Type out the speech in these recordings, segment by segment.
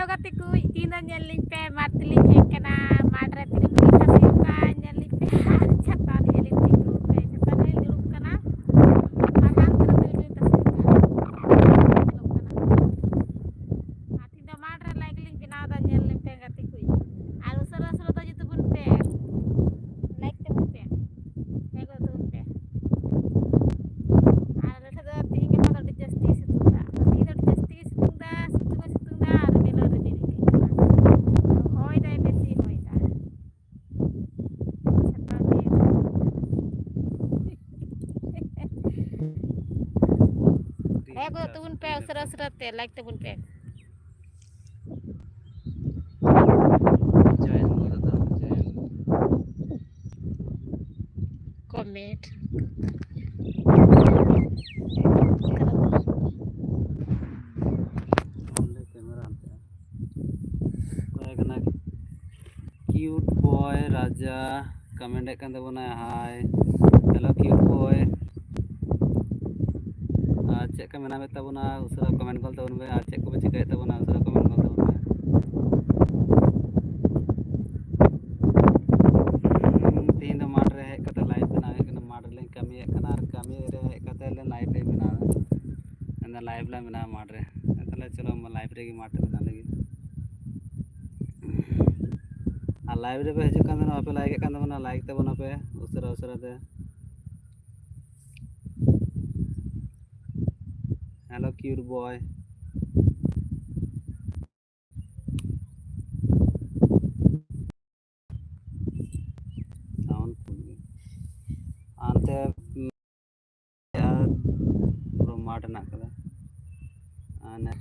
Hello गति को तीन nyelin pe matli pe kena madre tiri kita siapa nyelin pe chata nyelin tiku pe chata nyelin kana akan terus kita hati dah madre lagi bina dah nyelin pe gati ku alu sara sara dah jitu pun pe like te pun pe nego tu pe alu sara tinggi pada di justice itu dah tidak justice itu dah ada bela ada diri hoy dah besi hoy dah nego tu pun pe sara sara te like te pun pe comment cute boy Raja comment kan tabuna hi hello cute boy cek ka mena tabuna usara comment kol tabun be cek ko be chikai tabuna usara comment kol tabun be तीन दो मार रहे कता live बना है कना मार ले कमी है कना कमी रहे कता ले लाइव रे बना अंदर लाइव ला बना मार रहे तले चलो लाइव रे की मार बना लगी आ लाइव रे पे हजू कान पे लाइक कान बना लाइक ते बना पे उसरा उसरा ते हेलो क्यूट बॉय साउंड आंते pro mat na kada ane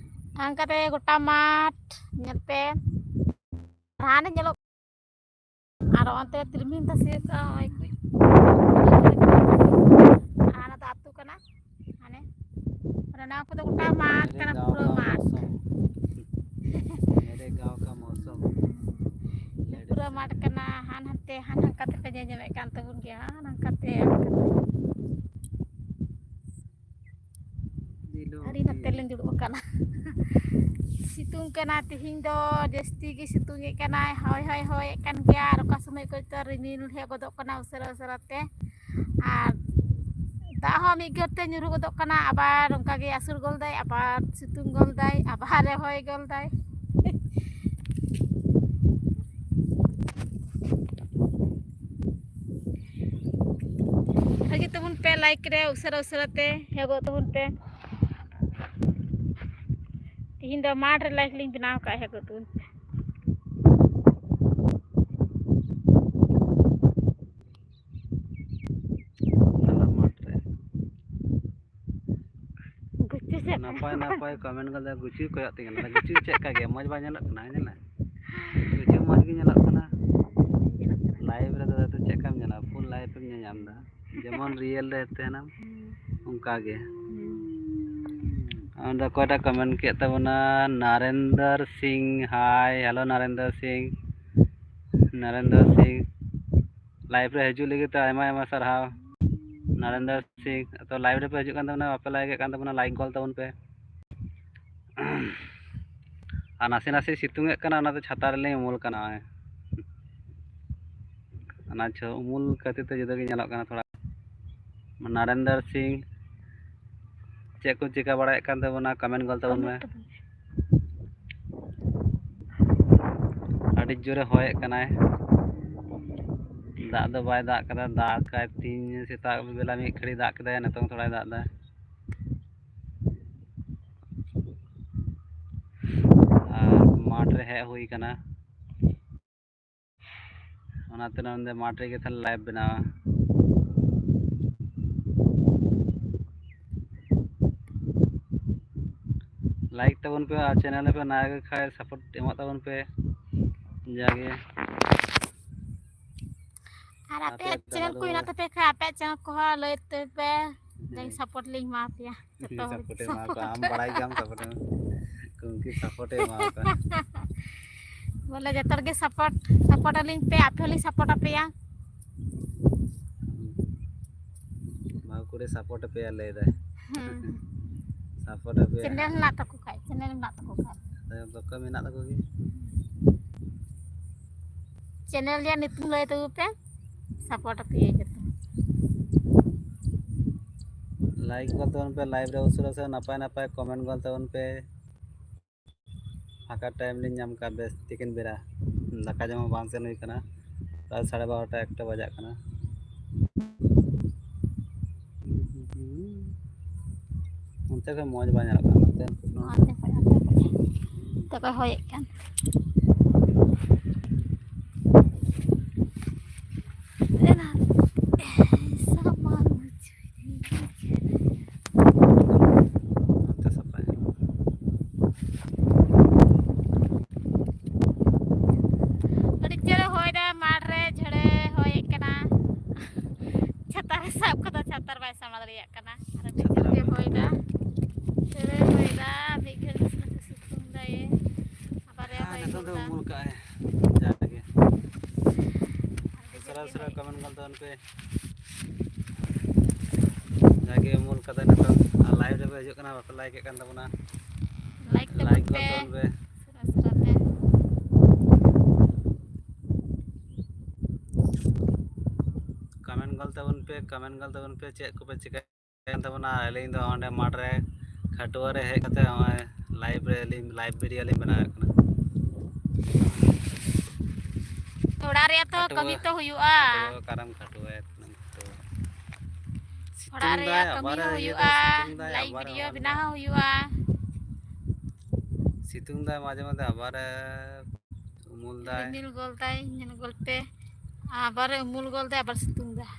angkat gota mat nyepe rane nyelok aro ante tirmin ta se ka ai ku ana ta atu kana ane rana aku to gota mat kana puro mat मेरे गांव का मौसम puro mat kana han hante han angkat pe nyeme kan tabun ge han angkat te hari na telen duduk kana situng kana tihin do desti gi situng e kana hoy hoy hoy kan gya roka sumai ko to rinil he godok kana usara usara te ar दा हो मिगते nyuruh godok kana abar ongka ge asur gol dai abar situng gol dai abar re hoy gol dai lagi temen pe like re usara usara te he go temen pe tihin do mat re like ling binaw ka he go temen napai napai comment kala guci koyak tinggal guci cek kage moj ba nyalak na nyala guci moj gi nyalak kana live re da cek kam nyala full live em nyam da jemon real re tena unka ge anda koita comment ke tabuna Narendra Singh hi hello Narendra Singh live re hiju lagi ta ama ama sarhaw Narendra Singh तो live रे पे हजू कान तना आपे like कान तना like गोल तबन पे आ नासे नासे सितुंग kana ना तो छाता रे उमुल kana ana छो उमुल खातिर ते जुदा गे nyalok kana थोड़ा Narendra Singh चेक को चिका बड़ा कान तबना कमेंट गोल तबन में अड़ी जोरे होय kana दाग दो बाय दाग कदा दाग का तीन सेता बेला में खड़ी दाग कदा नतों थोड़ा दाग दा माठ रे है हुई kana ओनाते नंदे माठ रे के थल लाइव बनावा लाइक तबन पे चैनल पे नया खाए सपोर्ट एमा तबन पे जागे ar ape channel ko ina te ka ape channel ko ha le te pe dai support link ma pia support एमा का हम बड़ाई काम सपोर्ट क्योंकि सपोर्ट एमा का बोले जतर के support link pe ape li support ape ya मा कुरे सपोर्ट पे ले दे सपोर्ट पे channel na ta ko kai baka minat aku gi. Channel dia nitung lay tu pe support api gitu. Like gol tabon pe, live re usura se napai napai comment gol tabon pe. फाका time लिंग नाम का base तिकिन बेरा दाका जमा बांग सेन हुई कना रात 12:30 1 बजा कना उनते के मौज बा냐 कना Tapi hoy kan. Enak. Sama lucu. उनते सब बा냐 Tadi cara hoy dah mare jare hoy kena. Catar sab kata catar bai sama dari kena. Ada pikir dia hoy dah. Jare hoy dah pikir susun dah ye. Apa dia hoy तो dah. मूल का है जाके सरा सरा comment गल tabon पे जाके मूल कथा न तो लाइव रे हजू कना बापे लाइक के kan tabona Like tu like pe. गल tabon पे Serah-serah teh. कमेंट गल tabon पे चेक को पे चिका tabona अलिंग दो ओंडे माठ रे खटुआ रे हे कते लाइव रे लाइव वीडियो ले बना कना Udah ria tuh kami tuh huyua. karam khatuwa Udah ria kami huyua. Like video bina huyua. सितुंग दा माजे माजे आबार उमुल दा Rimil gol tay, nyen gol pe. Abar umul gol tay abar situng dah.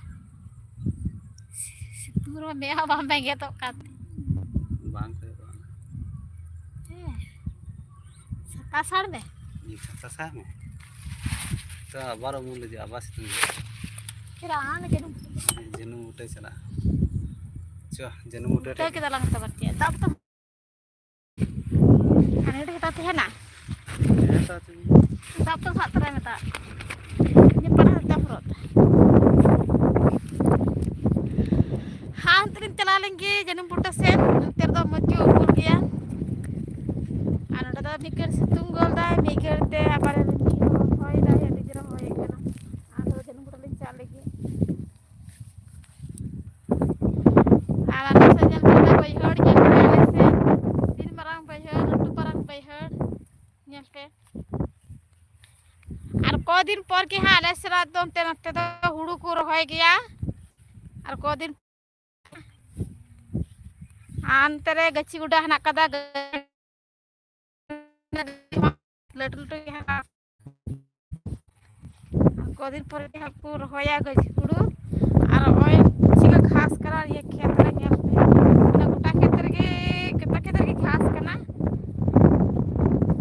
Situng ro me ha bam bang getok kat. बांग पे Sata sar deh. ये कसा सा में तो आबार उमुल जे आबार सितुंग Kira ane jenum. जेनु उठे चला चो जेनु उठे Tuh kita lang tabar cia. Tap tuh. Ane udah kita tuh na. ऐसा चुन Tap tuh sak terai mata. Ini parah tap rot. हाँ तरीन चला लेंगे जन्म पुट्टा से तेरे तो मच्ची ऊपर गया अनोड़ा तो मिकर से तुम गोल दा मिकर ते अपारे होय दा या डिजरा होय कना आनो जन्म पुट्टा लें चला लेंगे आना से जल पुट्टा बैहड़ जल पुट्टा से तीन परang बैहड़ लट्टू परang बैहड़ nyel पे और को दिन पर के हाल ऐसे रात दोम ते नते तो हुड़ू को होय गया और को दिन अंतरे गच्ची गुडा हना कदा लटू लटू यहाँ को दिन पर हाकू रोया गच्ची गुडू और ओय चिका घास करा ये खेत रे नेल पे ना गोटा खेत रे घास कना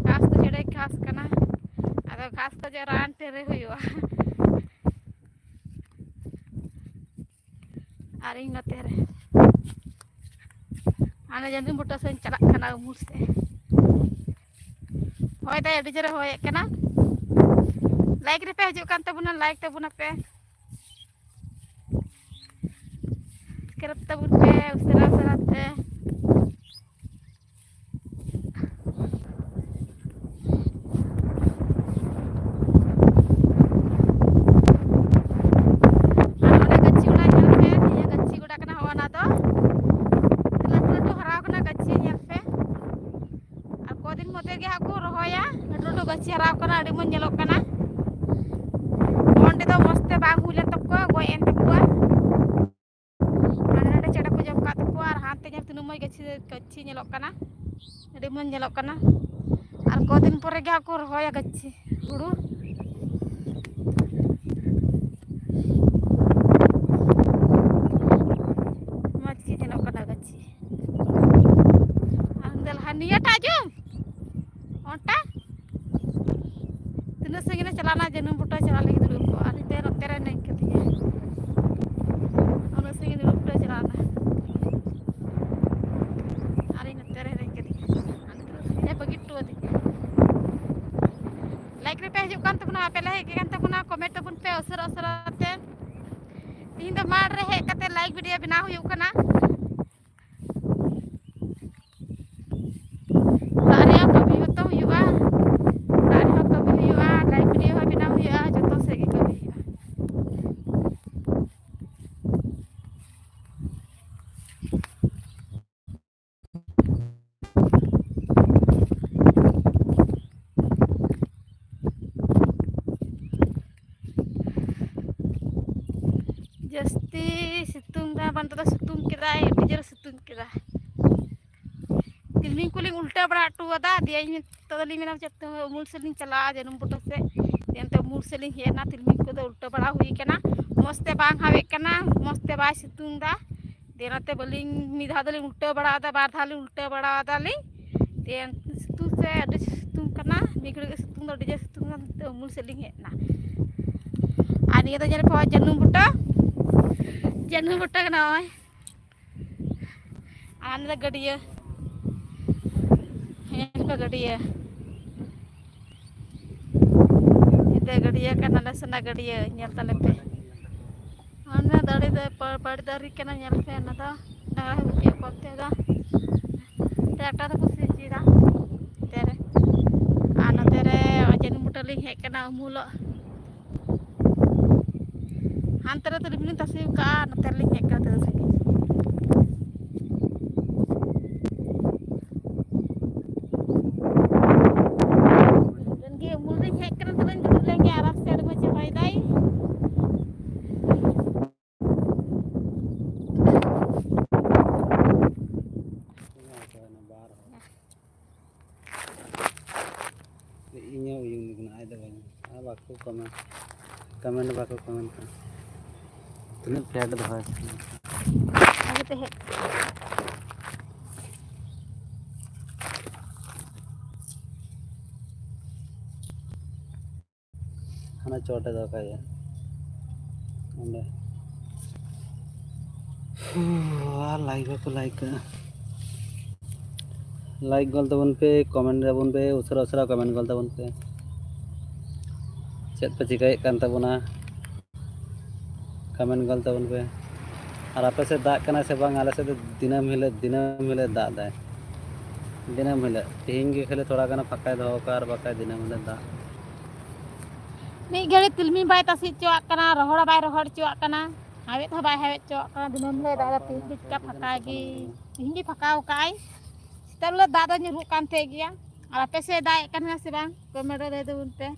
घास को जड़े घास कना अगर घास को जो रान तेरे हुआ और इन तेरे आने जंदू बुटा से चला कना उमुल से होय दा एडी जरे होय कना लाइक रे पे हजू कान तबुना लाइक तबुना पे करब तबुन पे उसरा उसरा ते आने गच्ची उड़ा चल पे ये गच्ची उड़ा कना होवा ना तो लटू हरा कना गच्ची नेल पे और को दिन मते गे हाकू रोया लटू गच्ची हरा कना अडी मन नेलो कना ओंडे तो मस्ते बांग हुले तको गोय एन तको आने चेड़ा को जम का तको और हाथ ते तिनु मय गच्ची नेलो कना अडी मन नेलो कना और को दिन परे गे हाकू रोया गच्ची हुड़ू मच्ची नेलो कना गच्ची अंदल हनिया टाजुम ओंटा तिना संगिना चलाना जनम बुटा चला लगी दुलु को आनी ते तेरे नहीं कती है और संगिना दुलु बुटा चलाना आनी न तेरे नहीं कती ये बगिट्टू अदी लाइक रे पे हजू कान तबना पे लाइक कान तबना कमेंट तबन पे असर असरते तीन तो मार रे हे कते लाइक वीडियो बना हुयु कना तारे कभी तो हुयु Jasti situng dah bantu dah situng kita ya pijar situng kita. Tilming kuling ulta berat tu ada dia ini tadi mina cakap mul seling cala janum putus se. Dia tu mul seling he na tilming ko dah ulta berat hui kena. Moste bang hawe kena moste bay situng dah. Dia nanti baling midha dali ulta berat ada bar thali ulta berat ada li. Dia situng se ada situng kena mikir ke situng dah dia situng dah mul seling he na. Ani kita jadi pakai janum buta kena oi. Anda gadia. Anda gadia. Itu gadia kan ada sana gadia nyal telepe. Anda dari kena nyal pe anda dah dah hujan kote dah. Tractor tu kusi dah. Tere. Anda tere janum buta ling hek kena mulo. Antara tu dibeli tasik ka anda tere ling hek kena terus. Inya uyung ni kena ada banyak. Baku komen baku komen kan. Tuh pihak dah bahas. Aku teh. Hana छोटे dah kaya. Anda. Like aku like. Like गल तबन पे comment तबन पे उसरा comment गल तबन पे चेत पे चिकाय कान तबना कमेंट गल तबन पे और आपे से दाग कना से बांग आले से दिनम हिले दाग दाय दिनम हिले तिहिंग के खेले थोड़ा गाना फकाय दो कार बकाय दिनम हिले दाग Ni gari tilmi bay tasi cuak kana rohor bay rohor cuak kana hawet ha bay hawet cuak kana dinam le da tilmi ka fakai gi hingi fakau kai setelah dada nyuruh kan te gya ala pese dai kan nasi bang komero de dun pe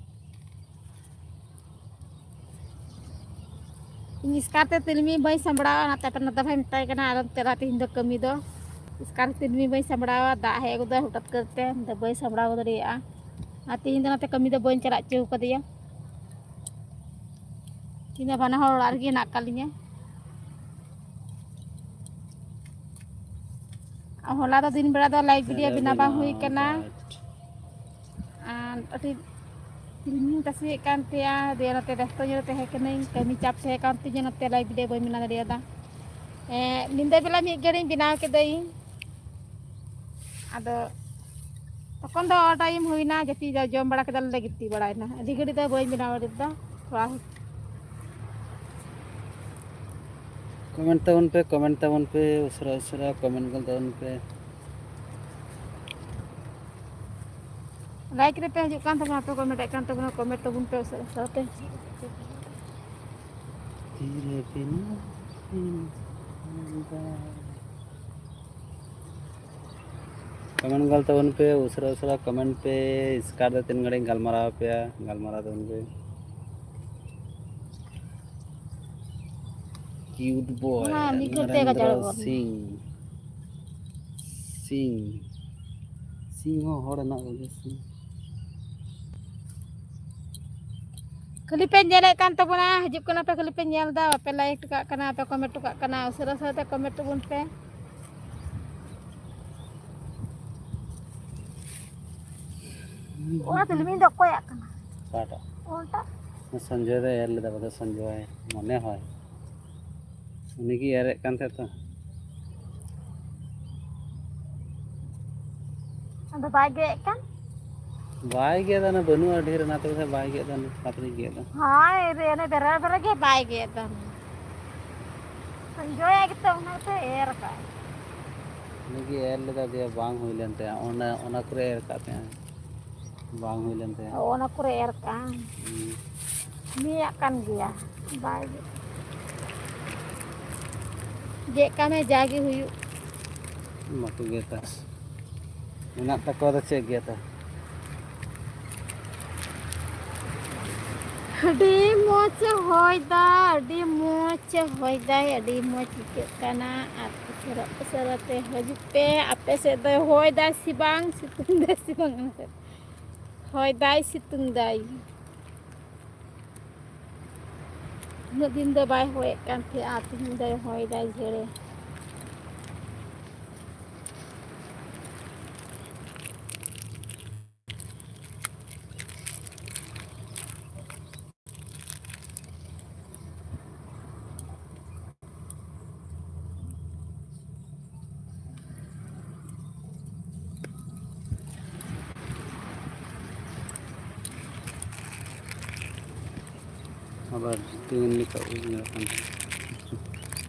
ini skarte tilmi bay sambrawa na ta pernah bhai mitai kana aram tera tin do kami do skarte tilmi bay sambrawa da he go da hutat karte da bay sambrawa dari a ati hinda na te kami do boin cala cu ka dia Tina bana hor lagi nak kalinya. Hola to din bera do live video bina bang hui kana. Ati tilmi tasi kan tia dia nate resto nyote he kene kami cap se kan ti nate live video boy mina dia da. Ninda bela mi gari bina ke dai. Ado tokon do time huina jati jom bada kedal lagi ti bada na. Adi gari da boy mina bada da. Wah comment तबन पे उसरा comment गल तबन पे like re pe haju kan ta to comment kan to comment to bun pe usra te धीरे बिना comment गल तबन पे उसरा कमेंट पे इसका दे 3 घड़ी गलमरा तबन पे क्यूट बॉय नरेंद्र सिंह हो हड़ ना Singh Kali pe nyele kan to buna haju kana pe kali pe nyel da pe like tukak kana pe comment tukak kana usra te comment bun pe Ora tilmi do koyak kana काटा onta Sanjay दे यार लेदा बता संजय मने হয় उन्हीं की यार कान थे तो anda bage kan बाय गया था ना बनु ढेर ना तो से बाय गया था ना पात्री गया था hai re ne bera ge bage ta enjoy agito na te er ka उन्हीं की यार लेदा दिया बांग हुई लेते हैं ओना करे यार काते हैं बांग हुई लेते हैं ona kure er kan ni akan dia bage je kame jagi huyu मकु गया था ना तक और से गया था ᱟᱹᱰᱤ ᱢᱚᱡᱽ ᱦᱚᱭᱫᱟ, ᱟᱹᱰᱤ ᱢᱚᱡᱽ ᱦᱚᱭᱫᱟ, ᱟᱹᱰᱤ ᱢᱚᱡᱽ ᱟᱹᱭᱠᱟᱹᱜ ᱠᱟᱱᱟ ᱟᱨ ᱩᱥᱟᱹᱨᱟᱛᱮ ᱦᱤᱡᱩᱜ ᱯᱮ ᱟᱯᱮ ᱥᱮᱫ ᱫᱚ ᱦᱚᱭᱫᱟᱭ ᱥᱮ ᱵᱟᱝ ᱥᱤᱛᱩᱝ ᱫᱟᱭ ᱥᱮ ᱵᱟᱝ ᱦᱚᱭᱫᱟᱭ ᱥᱤᱛᱩᱝ ᱫᱟᱭ ᱩᱱᱟᱹᱜ ᱫᱤᱱ ᱫᱚ ᱵᱟᱭ ᱦᱚᱭᱮᱫ ᱠᱟᱱ ᱛᱟᱦᱮᱸᱜᱼᱟ ᱛᱮᱦᱮᱧ ᱫᱚᱭ ᱦᱚᱭᱫᱟᱭ ᱡᱷᱮᱲᱮ abar dengan lika unya kan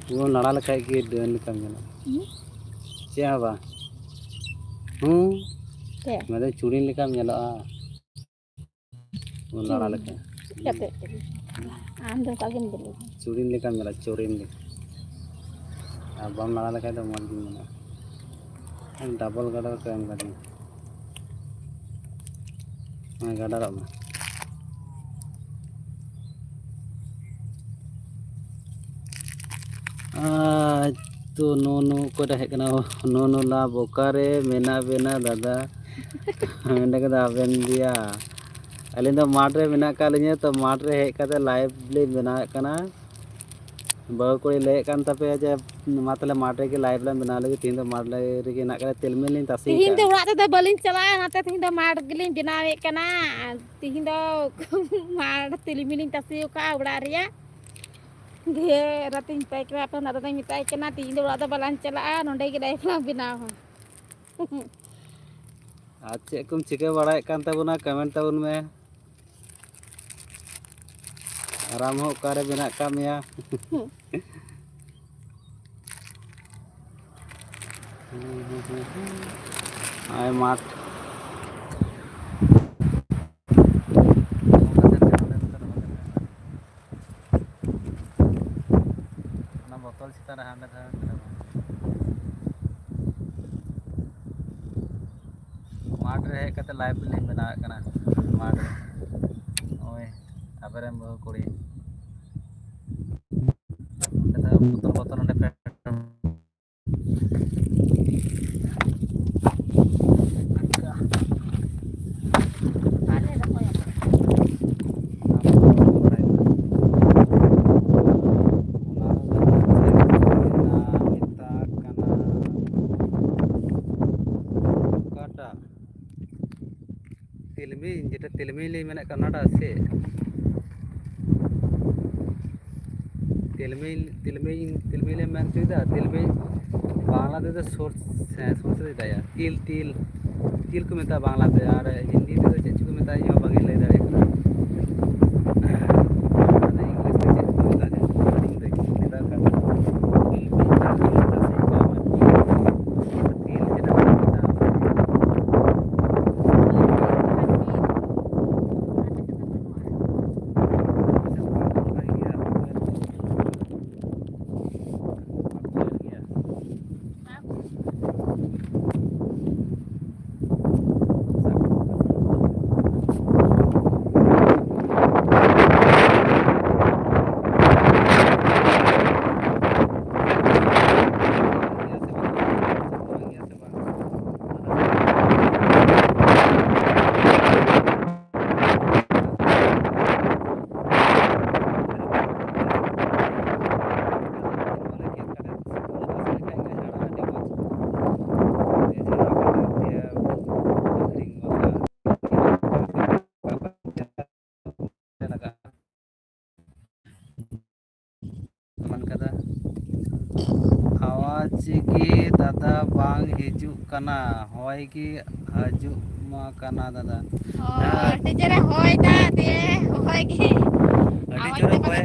gua nara lekai ke dengan lika nyala siapa mana curin lika nyala gua nara lekai anda kagum dulu curin lika nyala curin lika abang nara lekai dah mau gimana kan double gada kayak gada gada apa तो no को ढहे कना no ला बोकारे मेना बेना दादा मेंडे कदा आबेन दिया अलिन दो माठ रे मेना का लिने तो माठ रे हे कते लाइव ले बना कना बाउ को ले कान तपे जे मातले माठ रे के लाइव ले बना लगे तीन दो माठ ले रे के ना करे तेलमेल लिन तासी तीन दो उड़ा ते बलिन चला नाते तीन दो माठ गिलिन बनावे कना तीन दो माठ तेलमेल तासी का उड़ा रिया गे रातिन पैक रे अपन दादा मिताई कना तीन दो उड़ा बलान चला नोंडे के लाइव ला बनाव आज चे कुम चिके बड़ाय कान तबुना कमेंट तबुन में आराम हो कारे बिना कामया आय माठ ना बोतल सिता रहा में था माठ रे कते लाइव लिंक बना कना माठ ओए अबरेम बहु कुड़ी कते बोतल बोतल ने पे जेटा तेलमेली मेना कनाडा से तेलमेली मैन चुदा तेलमेल बांग्ला दे सोर्स दे दाया तिल तिल तिल को मेता बांग्ला दे और हिंदी दे चेच को मेता यो बागे ले दाड़े कना इंग्लिश दे चेच को मेता दे मेता का की दादा बांग हिजुक कना होय की हजुक मा कना दादा अरे जरा होय दा दे होय की अड़ी जोरे होय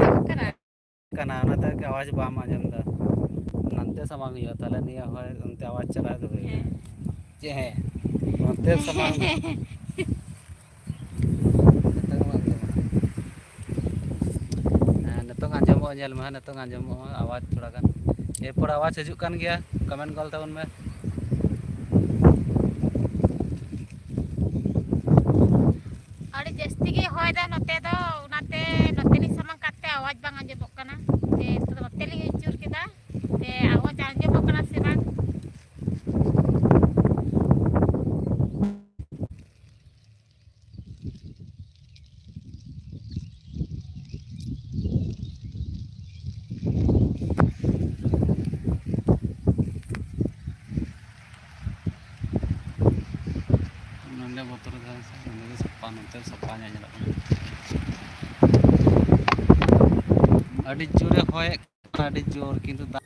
कना ना के आवाज बाम आजम दा नंते समांग यो तले निया होय उनते आवाज चला दो जे है नंते समांग नतों आंजमो जेल मा नतों आंजमो आवाज थोड़ा गान एरपर आवाज हजू कान गया कमेंट कॉल तबन में अड़ी जस्ती के होय दा नते दो नाते ᱱᱤᱛᱚᱜ ᱥᱟᱯᱷᱟ ᱧᱚᱜ ᱧᱮᱞᱚᱜ ᱠᱟᱱᱟ ᱟᱹᱰᱤ ᱡᱳᱨᱮ ᱦᱚᱭᱮᱫ ᱠᱟᱱᱟ ᱟᱹᱰᱤ ᱡᱳᱨ ᱠᱤᱱᱛᱩ ᱫᱟᱜ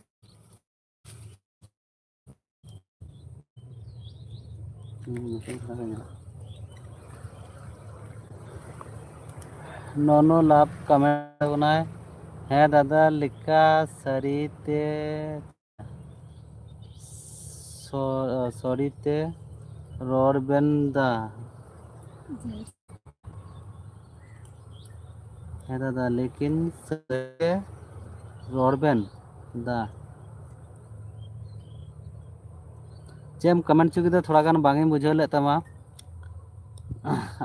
ᱱᱚᱱᱚ লাভ কমেন্ট বানায় হ্যাঁ দাদা লেখা সারিতে সরিতে রড়বেন দা जी হ্যাঁ দাদা লেকিন সরিতে রড়বেন দা चेम कमेंट चुकी तो थोड़ा गान बांगी बुझे ले तमा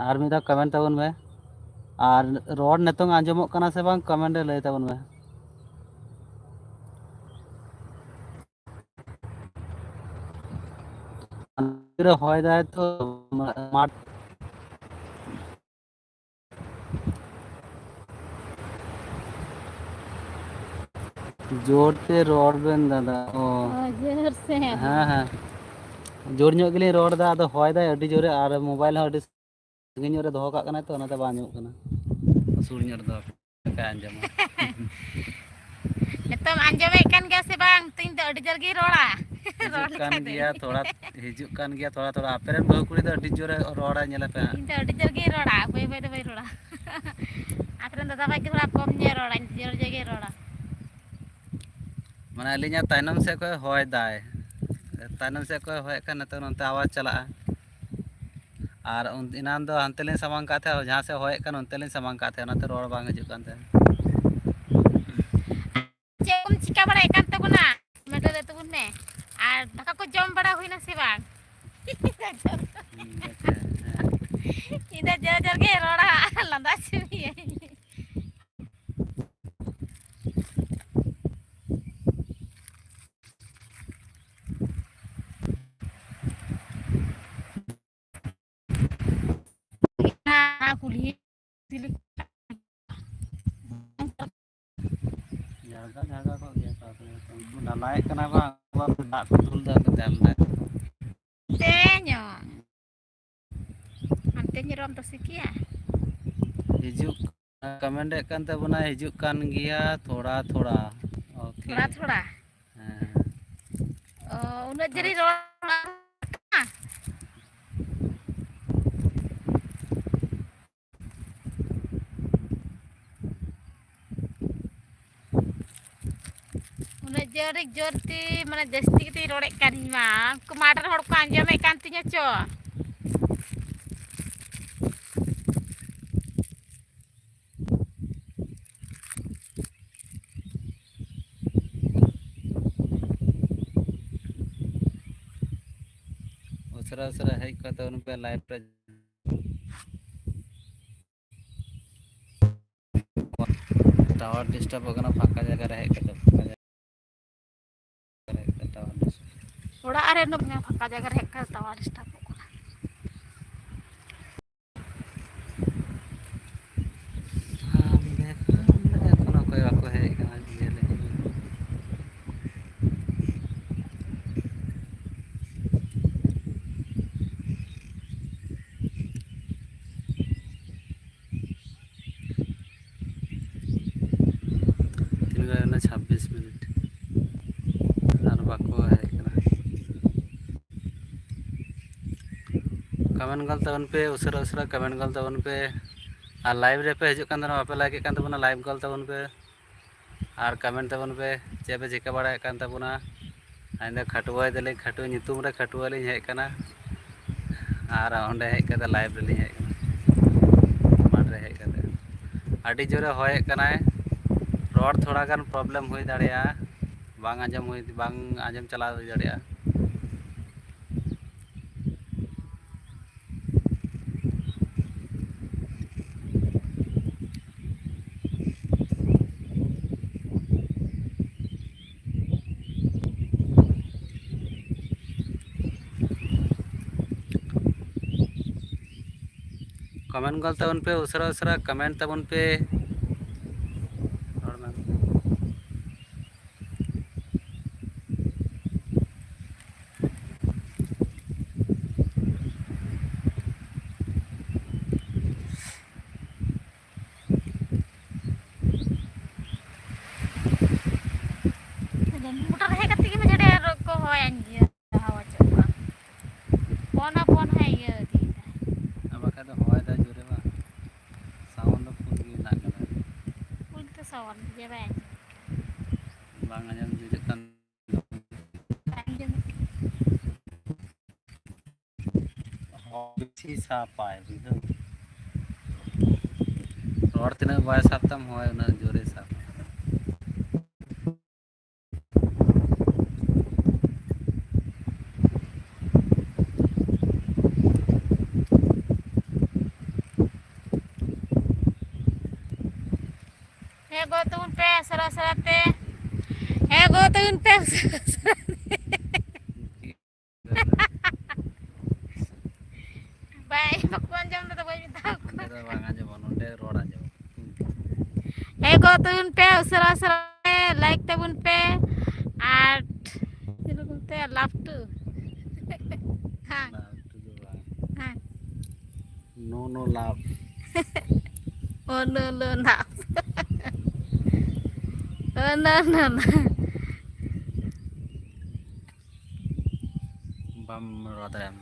और मिदा कमेंट तबन में और रोड नेतों आंजमोग कना से बांग कमेंट ले तबन में হয় যায় তো মাঠ जोर से रोडबेन दादा ओ जोर से है हाँ हाँ जोर ᱧᱚᱜ ᱜᱮᱞᱤᱧ ᱨᱚᱲ ᱫᱟ ᱟᱫᱚ ᱦᱚᱭ ᱫᱟᱭ ᱟᱹᱰᱤ ᱡᱳᱨᱮ ᱟᱨ ᱢᱳᱵᱟᱭᱤᱞ ᱦᱚᱸ ᱟᱹᱰᱤ ᱥᱟᱺᱜᱤᱧ ᱧᱚᱜ ᱨᱮ ᱫᱚᱦᱚ ᱠᱟᱜ ᱠᱟᱱᱟ ᱛᱚ ᱚᱱᱟᱛᱮ ᱵᱟᱝ ᱟᱸᱡᱚᱢᱚᱜ ᱠᱟᱱᱟ ᱥᱩᱨ ᱧᱚᱜ ᱨᱮ ᱫᱚᱦᱚ ᱠᱟᱜ ᱟᱸᱡᱚᱢᱟ नितों आंजमे कान गया से बांग तीन तो अड़ी जल्दी रोड़ा हिजुक कान गया थोड़ा हिजुक कान गया थोड़ा थोड़ा आपेरन बहु कुड़ी तो अड़ी जोरे रोड़ा ñela पे तीन तो अड़ी जल्दी रोड़ा बाय बाय तो बाय रोड़ा आपेरन दादा भाई के थोड़ा कम जे रोड़ा जोर जगह रोड़ा माने अलिᱧᱟ तायनम से को होय दाय तायनम से को होय का नतो नंते आवाज चला और इनान दो हंते लिन सामांग का थे जहां से होय का नंते लिन सामांग का थे ओनाते रोड़ बांग हिजुक कान थे चेम चिका बड़ा एकांत तबना मेडो दे तबन में और दाका को जम बड़ा हुई ना से बांग इधर जोर जोर के रोड़ा लंदा छुई कुली jaga jaga kok dia tahu udah naik kenapa tak betul dah ke tenda teño ante nyirom to sikia हिजुक कमेंट kan tabuna हिजुक kan gया थोड़ा थोड़ा ओके थोड़ा थोड़ा उन्हें जरी रोड़ा उन्हें जोरी जोरती माने जस्ती की रोड़े कानी मा कुमार हड़ को आंजमे कांती चो उसरा उसरा है कत उन पे लाइव पे टावर डिस्टर्ब हो गना फाका जगह रहे कत टावर थोड़ा अरे नो फाका जगह रहे कर टावर डिस्टर्ब कोनो कोई वाको है कहां ये ले तीन घंटा 26 मिनट और बाको है कमेंट गल तबन पे उसरा उसरा कमेंट गल तबन पे और लाइव रे पे हिजुक कान दना पे लाइक कान तबना लाइव गल तबन पे और कमेंट तबन पे चे पे चिका बड़ा कान तबना आइंदा खटुवाय दले खटु नितुम रे खटुवा लिन हेज कना और ओंडे हेज कते लाइव रे लिन हेज कना माठ रे हेज कते अडी जोरे होय कनाय रोड थोड़ा गान प्रॉब्लम हुई दाड़िया बांग आंजम चला हुई दाड़िया कमेंट गल तबन पे उसरा उसरा कमेंट तबन पे ron dia bay bang anjam hijau kan anjing bisi sapai gitu ror tina bay saptam hoy una jore sap go tun pe sara-sarate go tun pe bay pakuan jam na bay bitaw ko bang anjam onde ror anjam go tun pe sara-sarate like tabun pe আর এরকম তে love to হ্যাঁ nah itu tuh bang হ্যাঁ no love ও no no না ও না না না bam rodam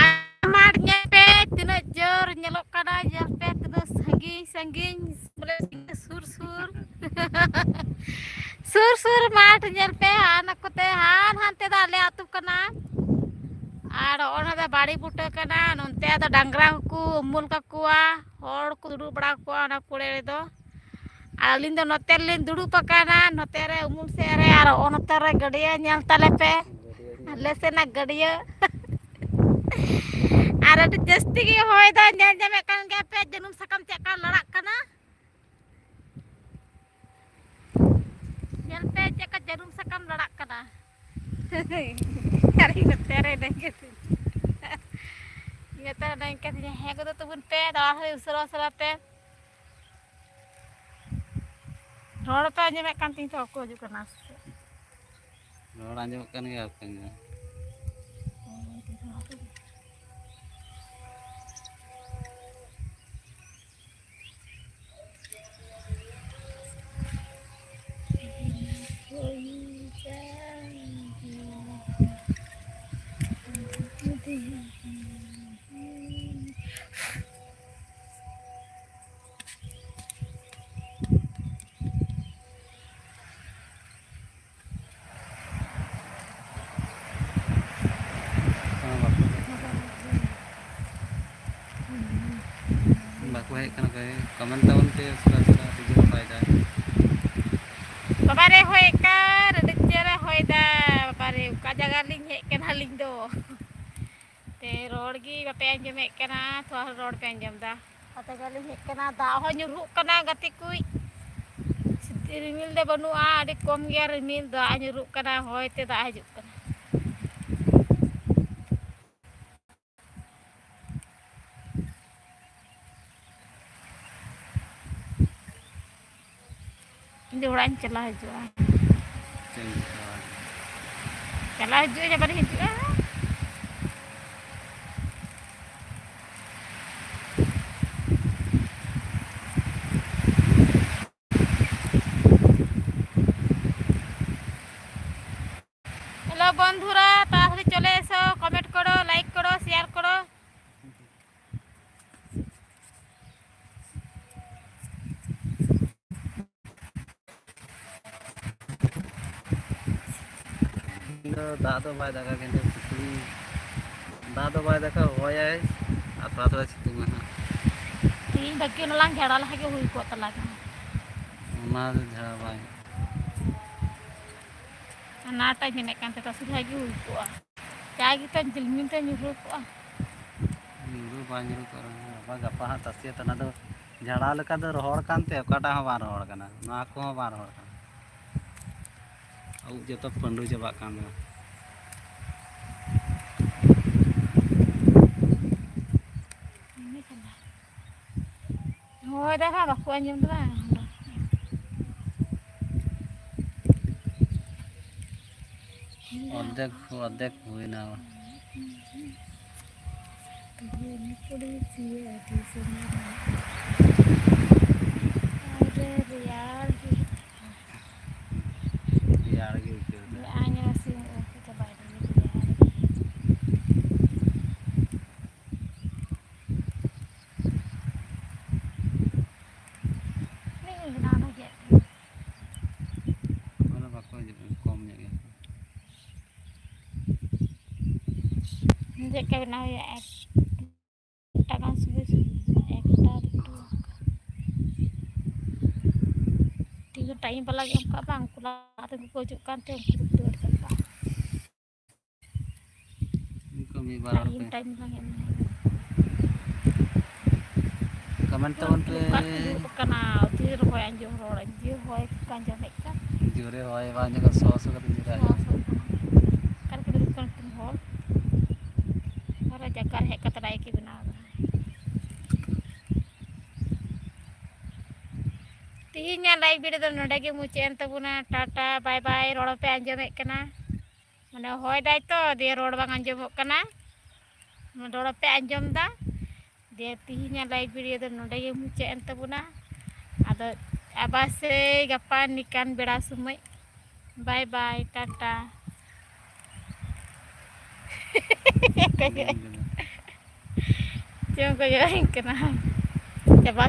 আমার nyampe tinaak jor nyelok kana nyampe terus sangging boleh sur sur sur sur mat nyampe anak ko te han hante da le atu kana ar ona da bari buta kana nonte da dangra ko umul kakua hor ko duru bada ko ana kore do alin do noter lin duru pakana notere umul sere ar onotere gadiya nyal tale pe lesena gadiya Ada di jasti ki hoy da nyal jame kan ge pe janum sakam cek kan larak kana nyal pe cek kan janum sakam larak kana hari ngetere deng ke ngetere deng ke he ko to bun pe da hari usara usara te ror pe jame kan tin to ko ju kana ror anjam kan ya kan baku hek kana kayak komen tahun pe sura video faida babare hoy ka redecere hoy da babare ka jaga ling he ken haling do te ror gi bape anjame kana to ror pe anjam da ata galing he kana da ho nyuru kana gati kuy rimil de banua adi kom ge rimil da nyuru kana hoy te da haju kana ini orang celah hijau celah hijau aja pada hijau hello বন্ধুরা তাড়াতাড়ি চলে এসো comment করো like করো share করো दा तो bye दाका किंतु पुकरी दा तो बाय दाका होय थोड़ा सितुंग ना ᱤᱧ ᱵᱟᱹᱠᱤ ᱱᱟᱞᱟᱝ ᱡᱷᱟᱲᱟ ᱞᱟᱦᱟ ᱜᱮ ᱦᱩᱭ ᱠᱚᱜ ᱛᱟᱞᱟᱝᱟ ᱚᱱᱟ ᱡᱷᱟᱲᱟ ᱵᱟᱭ ᱱᱟᱴᱟᱧ ᱢᱮᱱᱮᱫ ᱠᱟᱱ ᱛᱟᱦᱮᱸ ᱥᱩᱫᱷᱟᱹ ᱜᱮ ᱦᱩᱭ ᱠᱚᱜᱼᱟ ᱡᱟᱜᱮ ᱛᱟᱧ ᱡᱤᱞᱢᱤᱱ ᱛᱮ ᱧᱩᱨᱦᱩ ᱠᱚᱜᱼᱟ ᱧᱩᱨᱩ ᱵᱟᱝ ᱧᱩᱨᱩ ᱠᱚᱜᱼᱟ ᱟᱵᱟ ᱜᱟᱯᱟ ᱦᱟᱸᱜ ᱛᱟᱥᱮ ᱛᱟᱱᱟ ᱫᱚ ᱡᱷᱟᱲᱟ ᱞᱮᱠᱟ ᱫᱚ ᱨᱚᱦᱚᱲ ᱠᱟᱱᱛᱮ ᱚᱠᱟᱴᱟᱜ ᱦᱚᱸ ᱵᱟᱝ ᱨᱚᱦᱚᱲ ᱠᱟᱱᱟ ᱱᱚᱣᱟ ᱠᱚᱦᱚᱸ ᱵᱟᱝ ᱨᱚᱦᱚᱲ ᱠᱟᱱᱟ ᱩᱵ ᱡᱚᱛᱚ ᱯᱟᱺᱰᱩ ᱪᱟᱵᱟᱜ ᱠᱟᱱ ᱫᱚ ᱦᱳᱭ ᱫᱟᱠᱟ ᱵᱟᱠᱚ ᱟᱸᱡᱚᱢ ᱫᱟ অর্ধেক হুইনা Nanti kayak benar ya kita kan subuh kita itu tiga time lagi ang kabang kula ating pujukan tem kudu dekat kami barar time pe time lang yan comment तो उन पे kana tir hoy anjo ror anjo hoy kanjo meka जुरे होए वांज का sauce का Jura kan kudu kan hol para jagar hek kata dai ki benar Tihinya live video do noda ge muchen tabuna tata bye bye rod pe anjomek kana mane hoy dai to dia rod bang anjomok kana rod pe anjom da dia tihinya live video do noda ge muchen tabuna ado abase gapan nikan beda sumai bye bye tata Jangan kaya kena coba